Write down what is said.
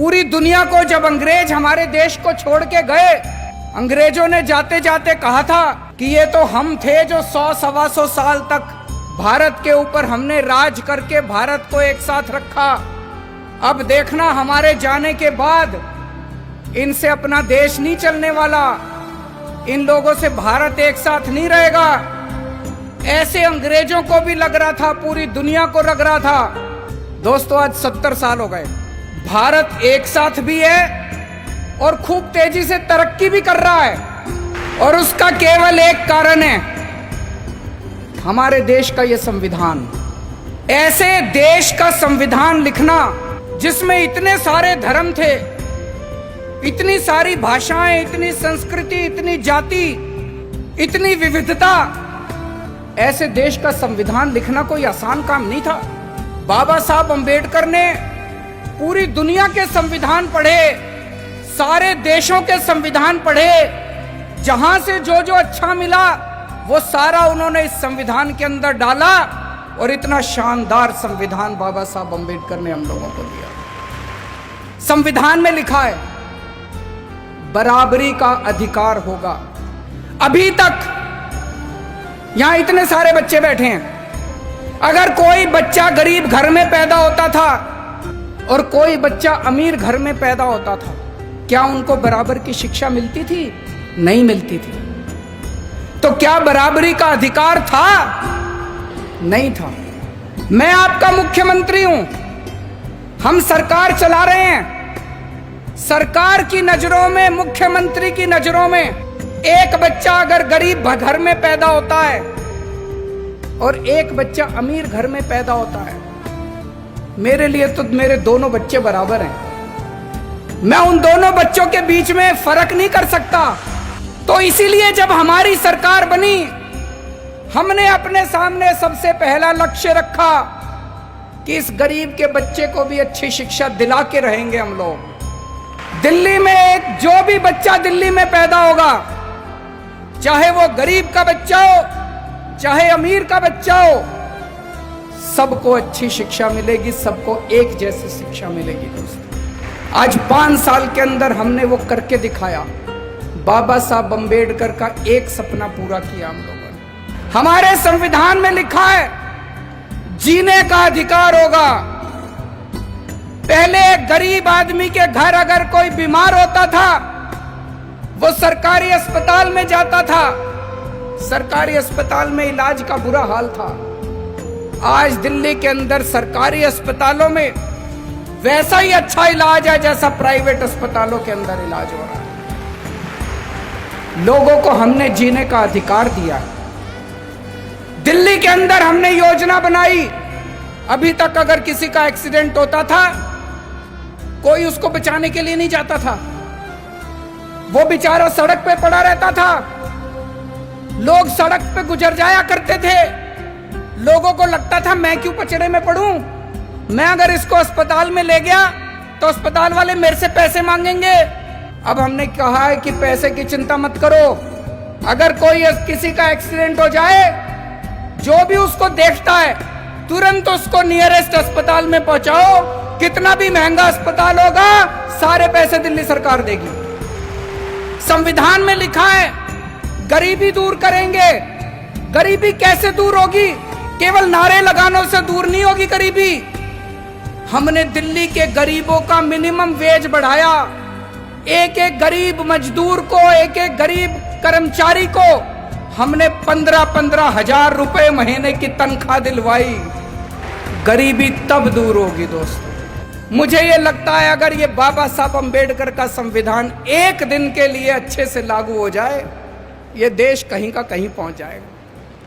पूरी दुनिया को जब अंग्रेज हमारे देश को छोड़ के गए, अंग्रेजों ने जाते जाते कहा था कि ये तो हम थे जो 100-125 साल तक भारत के ऊपर हमने राज करके भारत को एक साथ रखा। अब देखना हमारे जाने के बाद इनसे अपना देश नहीं चलने वाला, इन लोगों से भारत एक साथ नहीं रहेगा। ऐसे अंग्रेजों को भी लग रहा था, पूरी दुनिया को लग रहा था। दोस्तों आज 70 साल हो गए, भारत एक साथ भी है और खूब तेजी से तरक्की भी कर रहा है, और उसका केवल एक कारण है, हमारे देश का ये संविधान। ऐसे देश का संविधान लिखना जिसमें इतने सारे धर्म थे, इतनी सारी भाषाएं, इतनी संस्कृति, इतनी जाति, इतनी विविधता, ऐसे देश का संविधान लिखना कोई आसान काम नहीं था। बाबा साहब अंबेडकर ने पूरी दुनिया के संविधान पढ़े, सारे देशों के संविधान पढ़े, जहां से जो जो अच्छा मिला वो सारा उन्होंने इस संविधान के अंदर डाला, और इतना शानदार संविधान बाबा साहब अंबेडकर ने हम लोगों को दिया। संविधान में लिखा है बराबरी का अधिकार होगा। अभी तक यहां इतने सारे बच्चे बैठे हैं, अगर कोई बच्चा गरीब घर में पैदा होता था और कोई बच्चा अमीर घर में पैदा होता था, क्या उनको बराबर की शिक्षा मिलती थी? नहीं मिलती थी। तो क्या बराबरी का अधिकार था? नहीं था। मैं आपका मुख्यमंत्री हूं, हम सरकार चला रहे हैं। सरकार की नजरों में, मुख्यमंत्री की नजरों में, एक बच्चा अगर गरीब घर में पैदा होता है और एक बच्चा अमीर घर में पैदा होता है, मेरे लिए तो मेरे दोनों बच्चे बराबर हैं। मैं उन दोनों बच्चों के बीच में फर्क नहीं कर सकता। तो इसीलिए जब हमारी सरकार बनी, हमने अपने सामने सबसे पहला लक्ष्य रखा कि इस गरीब के बच्चे को भी अच्छी शिक्षा दिला के रहेंगे हम लोग। दिल्ली में जो भी बच्चा दिल्ली में पैदा होगा, चाहे वो गरीब का बच्चा हो, चाहे अमीर का बच्चा हो, सबको अच्छी शिक्षा मिलेगी, सबको एक जैसी शिक्षा मिलेगी। दोस्तों आज 5 साल के अंदर हमने वो करके दिखाया। बाबा साहब अंबेडकर का एक सपना पूरा किया हम लोगों ने। हमारे संविधान में लिखा है जीने का अधिकार होगा। पहले गरीब आदमी के घर अगर कोई बीमार होता था, वो सरकारी अस्पताल में जाता था, सरकारी अस्पताल में इलाज का बुरा हाल था। आज दिल्ली के अंदर सरकारी अस्पतालों में वैसा ही अच्छा इलाज है जैसा प्राइवेट अस्पतालों के अंदर इलाज हो रहा है। लोगों को हमने जीने का अधिकार दिया। दिल्ली के अंदर हमने योजना बनाई। अभी तक अगर किसी का एक्सीडेंट होता था, कोई उसको बचाने के लिए नहीं जाता था, वो बेचारा सड़क पे पड़ा रहता था। लोग सड़क पे गुजर जाया करते थे। लोगों को लगता था मैं क्यों पचड़े में पड़ूं, मैं अगर इसको अस्पताल में ले गया तो अस्पताल वाले मेरे से पैसे मांगेंगे। अब हमने कहा है कि पैसे की चिंता मत करो, अगर कोई किसी का एक्सीडेंट हो जाए, जो भी उसको देखता है तुरंत उसको नियरेस्ट अस्पताल में पहुंचाओ। कितना भी महंगा अस्पताल होगा, सारे पैसे दिल्ली सरकार देगी। संविधान में लिखा है गरीबी दूर करेंगे। गरीबी कैसे दूर होगी? केवल नारे लगाने से दूर नहीं होगी गरीबी। हमने दिल्ली के गरीबों का मिनिमम वेज बढ़ाया। एक एक गरीब मजदूर को, एक एक गरीब कर्मचारी को हमने 15-15 हजार रुपए महीने की तनख्वाह दिलवाई। गरीबी तब दूर होगी दोस्तों। मुझे ये लगता है अगर ये बाबा साहब अंबेडकर का संविधान एक दिन के लिए अच्छे से लागू हो जाए, ये देश कहीं का कहीं पहुंच जाएगा।